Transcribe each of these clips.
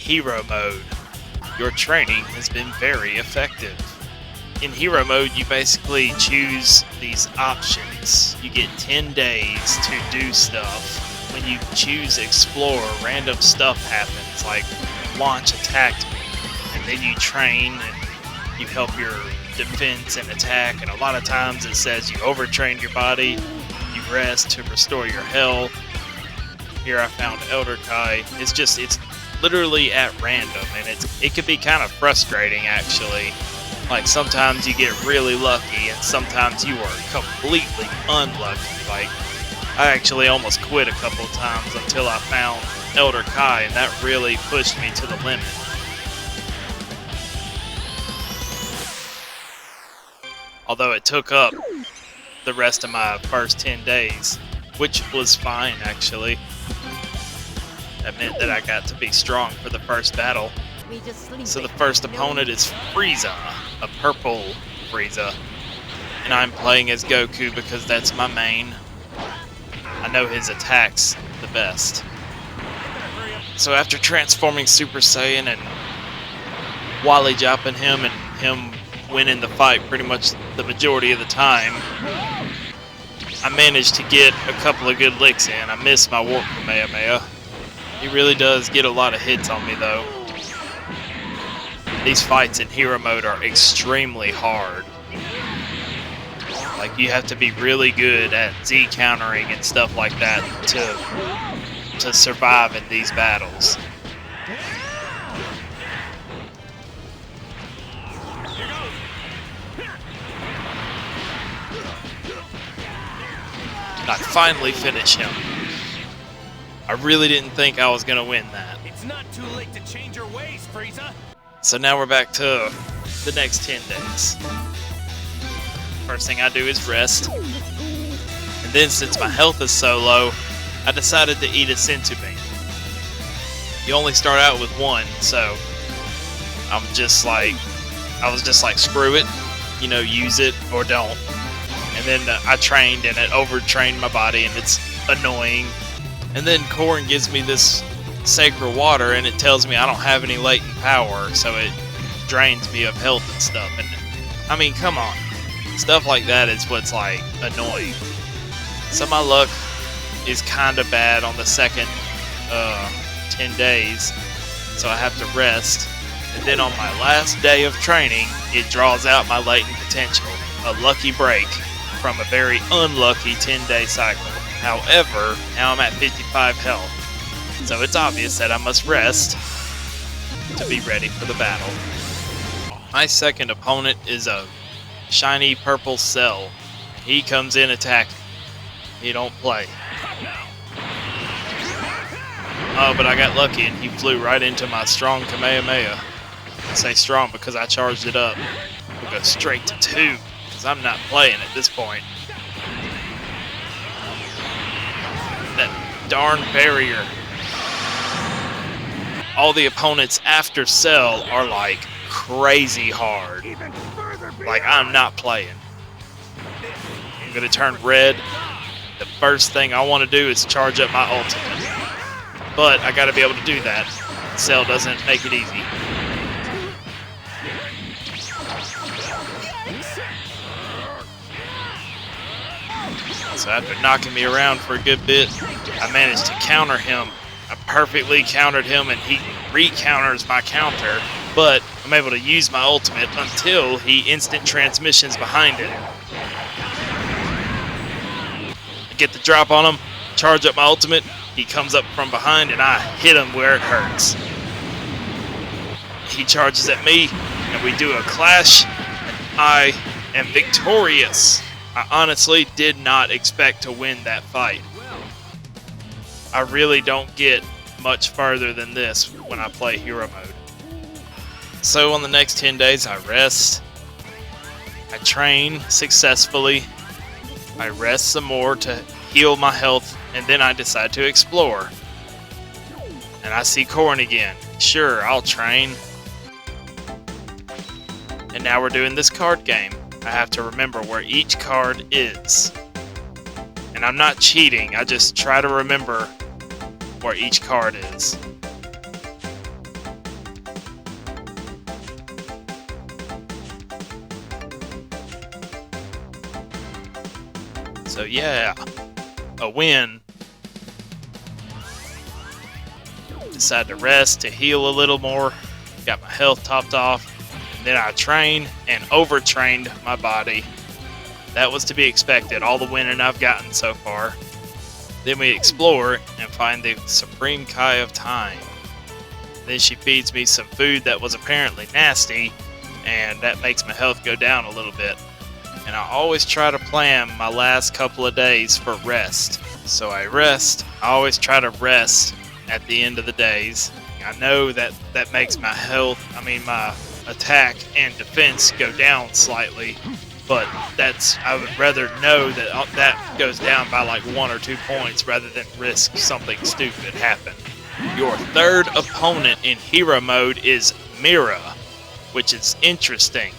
Hero Mode. Your training has been very effective. In Hero Mode, you basically choose these options. You get 10 days to do stuff. When you choose Explore, random stuff happens, like launch attacked me, and then you train and you help your defense and attack, and a lot of times it says you overtrained your body, you rest to restore your health. Here I found Elder Kai. It's literally at random, and it can be kind of frustrating actually. Like sometimes you get really lucky and sometimes you are completely unlucky. Like I actually almost quit a couple times until I found Elder Kai, and that really pushed me to the limit. Although it took up the rest of my first 10 days, which was fine actually. That meant that I got to be strong for the first battle. So the first opponent is Frieza, a purple Frieza. And I'm playing as Goku because that's my main. I know his attacks the best. So after transforming Super Saiyan and Wally Jopping him and him winning the fight pretty much the majority of the time, I managed to get a couple of good licks in. I missed my Warp Kamehameha. He really does get a lot of hits on me though. These fights in Hero Mode are extremely hard. Like you have to be really good at Z countering and stuff like that to survive in these battles. And I finally finish him. I really didn't think I was gonna win that. It's not too late to change your ways, Frieza. So now we're back to the next 10 days. First thing I do is rest. And then since my health is so low, I decided to eat a senzu bean. You only start out with one, so I was just like, screw it, you know, use it or don't. And then I trained and it overtrained my body and it's annoying. And then Korn gives me this sacred water and it tells me I don't have any latent power, so it drains me of health and stuff. And I mean, come on. Stuff like that is what's like annoying. So my luck is kind of bad on the second 10 days, so I have to rest. And then on my last day of training, it draws out my latent potential. A lucky break from a very unlucky 10-day cycle. However, now I'm at 55 health, so it's obvious that I must rest to be ready for the battle. My second opponent is a shiny purple Cell. He comes in attacking. He don't play. Oh, but I got lucky and he flew right into my strong Kamehameha. I say strong because I charged it up. We'll go straight to 2 because I'm not playing at this point. That darn barrier. All the opponents after Cell are like crazy hard. Like I'm not playing. I'm gonna turn red. The first thing I want to do is charge up my ultimate. But I gotta be able to do that. Cell doesn't make it easy. So after knocking me around for a good bit, I managed to counter him. I perfectly countered him and he re-counters my counter, but I'm able to use my ultimate until he instant transmissions behind it. I get the drop on him, charge up my ultimate, he comes up from behind and I hit him where it hurts. He charges at me and we do a clash. I am victorious. I honestly did not expect to win that fight. I really don't get much further than this when I play Hero Mode. So on the next 10 days I rest, I train successfully, I rest some more to heal my health, and then I decide to explore. And I see Korn again. Sure, I'll train. And now we're doing this card game. I have to remember where each card is. And I'm not cheating, I just try to remember where each card is. So yeah, a win. Decided to rest to heal a little more. Got my health topped off. And then I trained and overtrained my body. That was to be expected, all the winning I've gotten so far. Then we explore and find the Supreme Kai of Time. Then she feeds me some food that was apparently nasty, and that makes my health go down a little bit. And I always try to plan my last couple of days for rest. So I rest. I always try to rest at the end of the days. I know that makes my health, my attack and defense go down slightly, but I would rather know that that goes down by like 1 or 2 points rather than risk something stupid happen. Your third opponent in hero mode is Mira, which is interesting.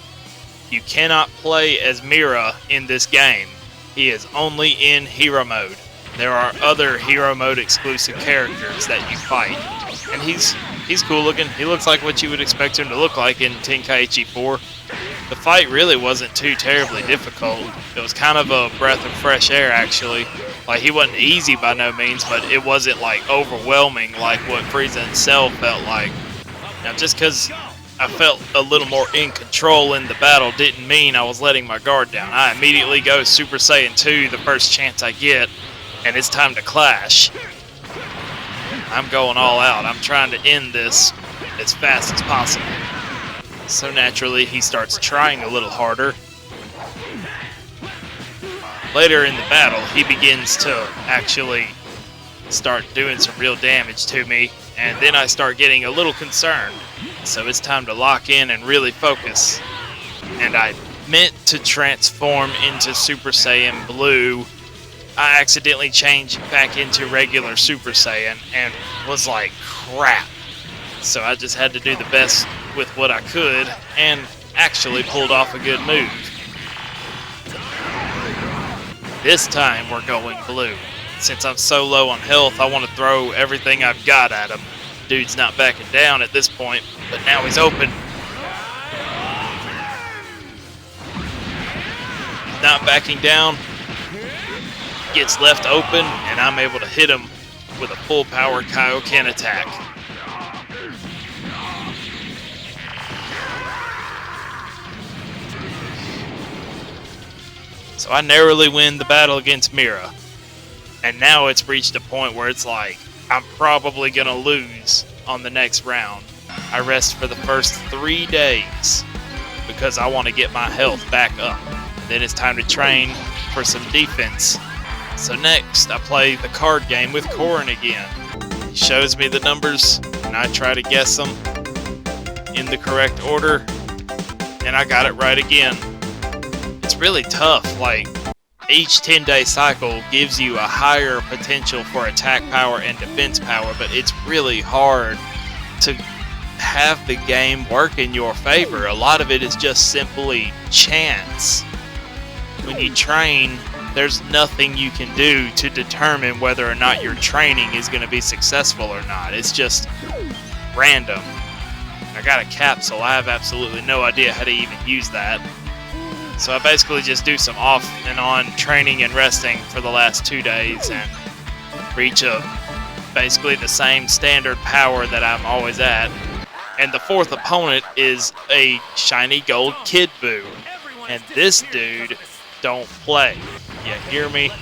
You cannot play as Mira in this game. He is only in hero mode. There are other hero mode exclusive characters that you fight, and he's cool looking. He looks like what you would expect him to look like in Tenkaichi 4. The fight really wasn't too terribly difficult. It was kind of a breath of fresh air, actually. Like, he wasn't easy by no means, but it wasn't like overwhelming like what Frieza himself felt like. Now, just because I felt a little more in control in the battle didn't mean I was letting my guard down. I immediately go Super Saiyan 2 the first chance I get, and it's time to clash. I'm going all out. I'm trying to end this as fast as possible. So naturally, he starts trying a little harder. Later in the battle, he begins to actually start doing some real damage to me, and then I start getting a little concerned. So it's time to lock in and really focus. And I meant to transform into Super Saiyan Blue. I accidentally changed back into regular Super Saiyan and was like, crap. So I just had to do the best with what I could and actually pulled off a good move. This time we're going blue. Since I'm so low on health, I want to throw everything I've got at him. Dude's not backing down at this point, but now he's open. Not backing down. Gets left open, and I'm able to hit him with a full power Kaioken attack. So I narrowly win the battle against Mira. And now it's reached a point where it's like, I'm probably going to lose on the next round. I rest for the first 3 days because I want to get my health back up. Then it's time to train for some defense. So next, I play the card game with Korin again. He shows me the numbers, and I try to guess them in the correct order, and I got it right again. It's really tough. Like, each 10-day cycle gives you a higher potential for attack power and defense power, but it's really hard to have the game work in your favor. A lot of it is just simply chance. When you train, there's nothing you can do to determine whether or not your training is going to be successful or not. It's just random. I got a capsule. I have absolutely no idea how to even use that. So I basically just do some off and on training and resting for the last 2 days and reach basically the same standard power that I'm always at. And the fourth opponent is a shiny gold Kid Buu. And this dude don't play. You hear me?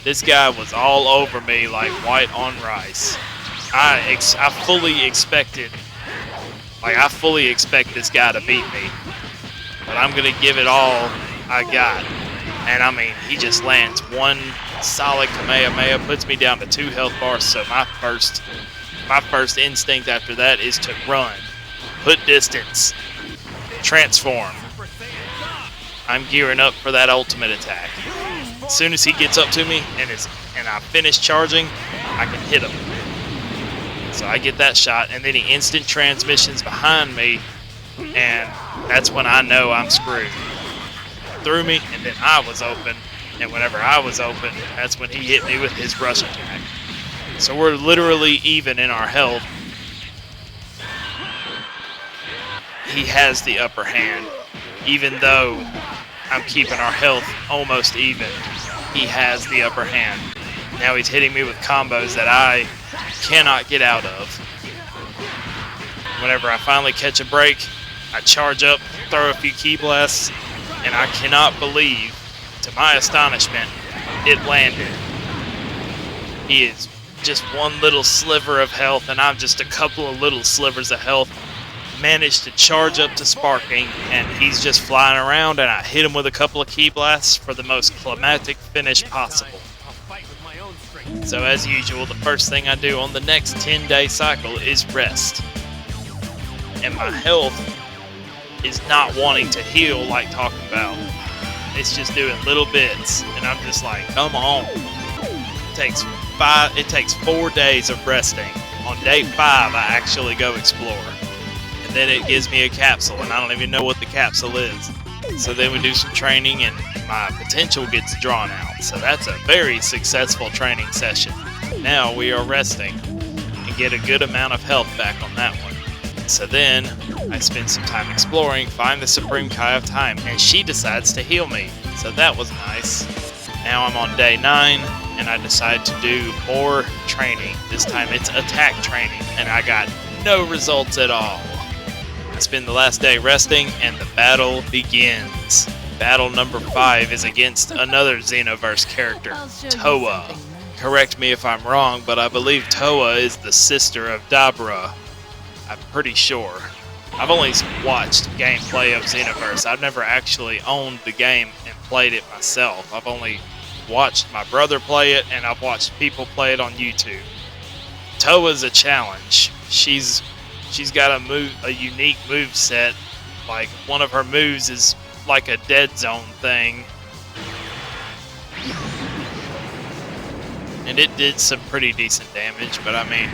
This guy was all over me like white on rice. I fully expect this guy to beat me. But I'm going to give it all I got. And I mean, he just lands one solid Kamehameha, puts me down to 2 health bars. So my first instinct after that is to run, put distance, transform. I'm gearing up for that ultimate attack. As soon as he gets up to me and I finish charging, I can hit him. So I get that shot, and then he instant transmissions behind me, and that's when I know I'm screwed. Threw me, and then I was open, and whenever I was open, that's when he hit me with his rush attack. So we're literally even in our health. He has the upper hand, even though I'm keeping our health almost even. he has the upper hand. Now he's hitting me with combos that I cannot get out of. Whenever I finally catch a break, I charge up, throw a few ki blasts, and I cannot believe, to my astonishment, it landed. He is just one little sliver of health, and I'm just a couple of little slivers of health. Managed to charge up to sparking, and he's just flying around, and I hit him with a couple of ki blasts for the most climactic finish possible. So as usual, the first thing I do on the next 10-day cycle is rest. And my health is not wanting to heal like talking about. It's just doing little bits, and I'm just like, come on. It takes 4 days of resting. On day 5, I actually go explore. And then it gives me a capsule, and I don't even know what the capsule is. So then we do some training, and my potential gets drawn out. So that's a very successful training session. Now we are resting and get a good amount of health back on that one. So then I spend some time exploring, find the Supreme Kai of Time, and she decides to heal me. So that was nice. Now I'm on day 9, and I decide to do more training. This time it's attack training, and I got no results at all. I spend the last day resting, and the battle begins. Battle number 5 is against another Xenoverse character, Towa. Correct me if I'm wrong, but I believe Towa is the sister of Dabra. I'm pretty sure. I've only watched gameplay of Xenoverse. I've never actually owned the game and played it myself. I've only watched my brother play it, and I've watched people play it on YouTube. Towa's a challenge. She's got a unique move set. Like, one of her moves is like a dead zone thing. And it did some pretty decent damage, but I mean,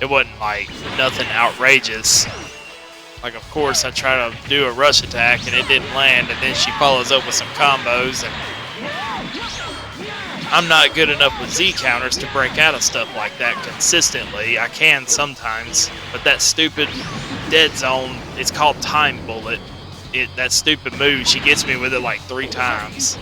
it wasn't like nothing outrageous. Like, of course, I try to do a rush attack and it didn't land, and then she follows up with some combos, and I'm not good enough with Z counters to break out of stuff like that consistently. I can sometimes, but that stupid dead zone, it's called Time Bullet. That stupid move, she gets me with it like 3 times.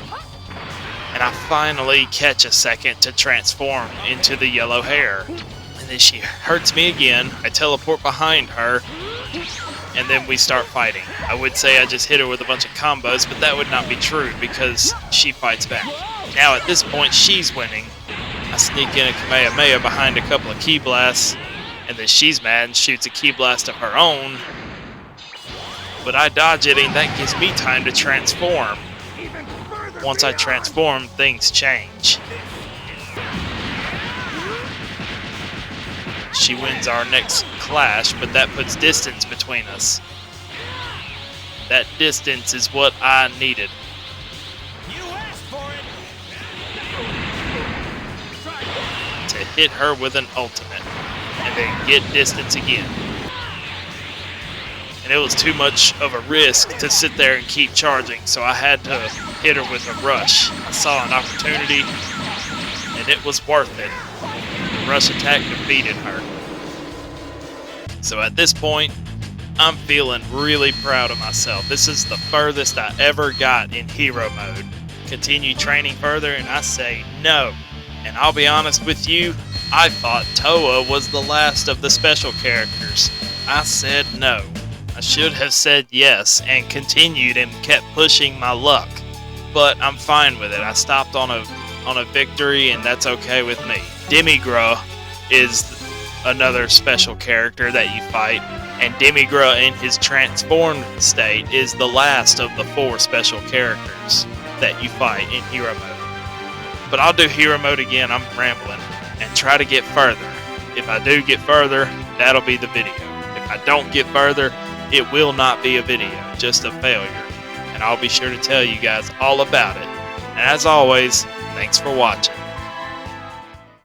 And I finally catch a second to transform into the yellow hair. And then she hurts me again. I teleport behind her, and then we start fighting. I would say I just hit her with a bunch of combos, but that would not be true because she fights back. Now at this point, she's winning. I sneak in a Kamehameha behind a couple of ki blasts, and then she's mad and shoots a ki blast of her own. But I dodge it, and that gives me time to transform. Once I transform, things change. She wins our next clash, but that puts distance between us. That distance is what I needed. To hit her with an ultimate, and then get distance again. And it was too much of a risk to sit there and keep charging, so I had to hit her with a rush. I saw an opportunity, and it was worth it. The rush attack defeated her. So at this point, I'm feeling really proud of myself. This is the furthest I ever got in hero mode. Continue training further, and I say no. And I'll be honest with you, I thought Towa was the last of the special characters. I said no. I should have said yes and continued and kept pushing my luck. But I'm fine with it. I stopped on a victory, and that's okay with me. Demigra is another special character that you fight, and Demigra in his transformed state is the last of the 4 special characters that you fight in hero mode. But I'll do hero mode again, I'm rambling, and try to get further. If I do get further, that'll be the video. If I don't get further, it will not be a video, just a failure. And I'll be sure to tell you guys all about it. And as always, thanks for watching.